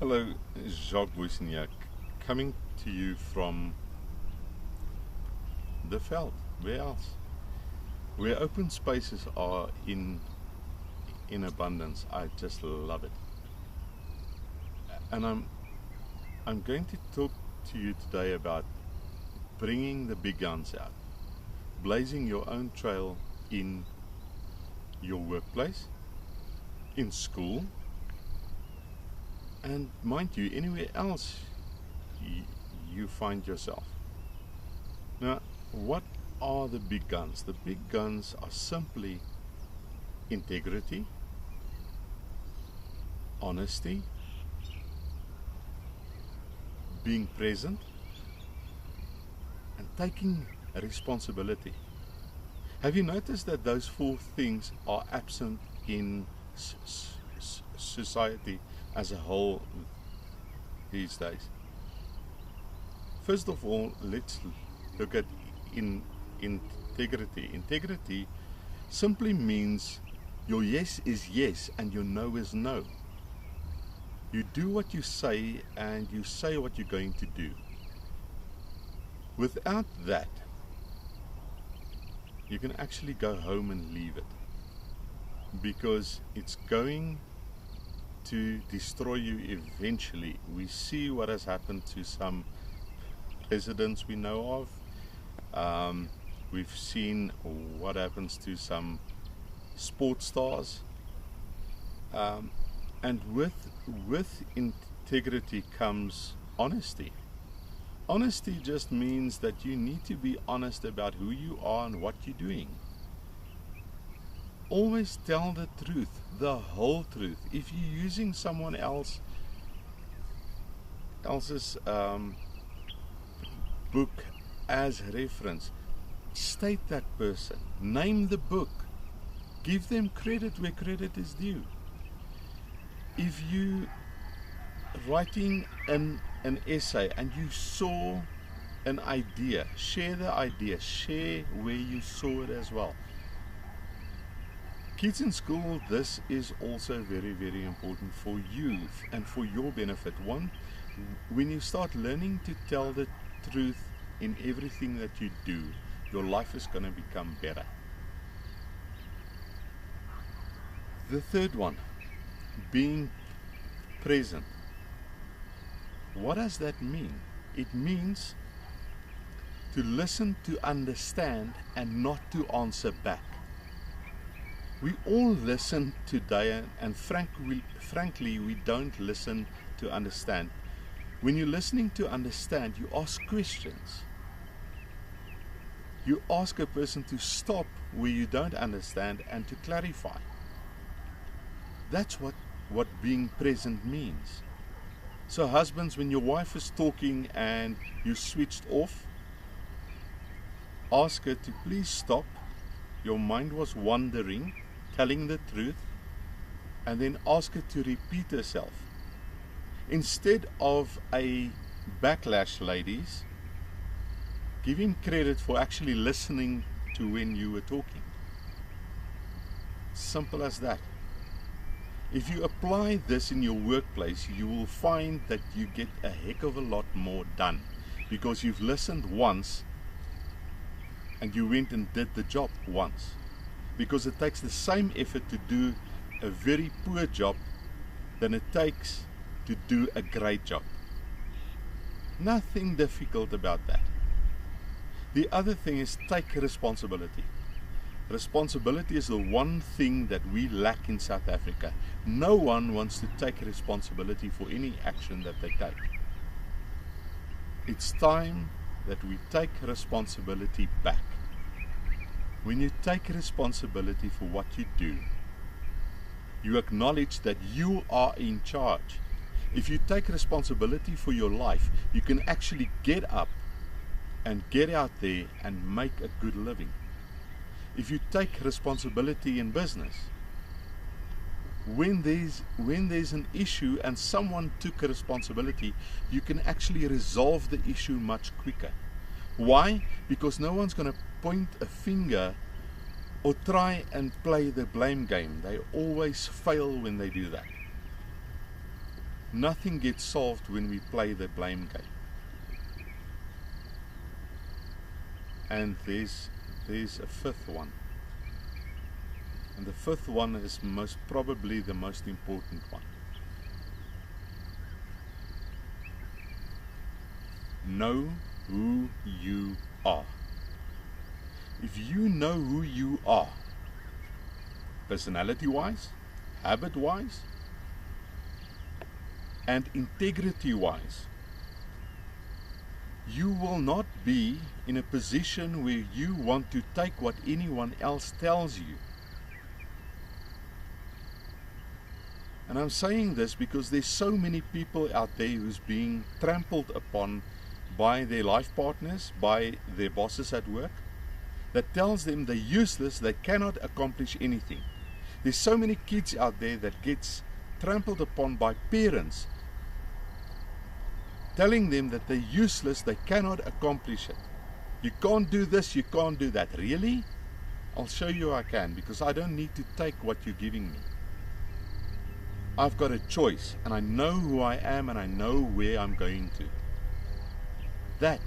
Hello, Jacques coming to you from the veld. Where else? Where open spaces are in abundance. I just love it. And I'm going to talk to you today about bringing the big guns out, blazing your own trail in your workplace, in school, and mind you, anywhere else you find yourself. Now, what are the big guns? The big guns are simply integrity, honesty, being present, and taking responsibility. Have you noticed that those four things are absent in society as a whole these days? First of all, let's look at integrity. Integrity simply means your yes is yes and your no is no. You do what you say and you say what you're going to do. Without that, you can actually go home and leave it, because it's going to destroy you eventually. We see what has happened to some presidents we know of. We've seen what happens to some sports stars. And with integrity comes honesty. Honesty just means that you need to be honest about who you are and what you're doing. Always tell the truth, the whole truth. If you're using someone else's book as reference, state that person, name the book, give them credit where credit is due. If you writing an essay and you saw an idea, share the idea, share where you saw it as well. Kids in school, this is also very, very important for you and for your benefit. One, when you start learning to tell the truth in everything that you do, your life is going to become better. The third one, being present. What does that mean? It means to listen, to understand, and not to answer back. We all listen today, and frankly, we don't listen to understand. When you're listening to understand, you ask questions. You ask a person to stop where you don't understand and to clarify. That's what being present means. So husbands, when your wife is talking and you switched off, ask her to please stop. Your mind was wandering, telling the truth, and then ask her to repeat herself. Instead of a backlash, ladies, give him credit for actually listening to when you were talking. Simple as that. If you apply this in your workplace, you will find that you get a heck of a lot more done, because you've listened once and you went and did the job once. Because it takes the same effort to do a very poor job than it takes to do a great job. Nothing difficult about that. The other thing is take responsibility. Responsibility is the one thing that we lack in South Africa. No one wants to take responsibility for any action that they take. It's time that we take responsibility back. When you take responsibility for what you do, you acknowledge that you are in charge. If you take responsibility for your life, you can actually get up and get out there and make a good living. If you take responsibility in business, when there's an issue and someone took a responsibility, you can actually resolve the issue much quicker. Why? Because no one's going to point a finger or try and play the blame game. They always fail when they do that. Nothing gets solved when we play the blame game. And there's a fifth one. And the fifth one is most probably the most important one. Know who you are. If you know who you are, personality-wise, habit-wise, and integrity-wise, you will not be in a position where you want to take what anyone else tells you. And I'm saying this because there's so many people out there who's being trampled upon by their life partners, by their bosses at work, that tells them they're useless, they cannot accomplish anything. There's so many kids out there that gets trampled upon by parents telling them that they're useless, they cannot accomplish it. You can't do this, you can't do that. Really? I'll show you I can, because I don't need to take what you're giving me. I've got a choice, and I know who I am, and I know where I'm going to. That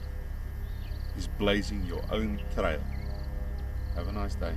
is blazing your own trail. Have a nice day.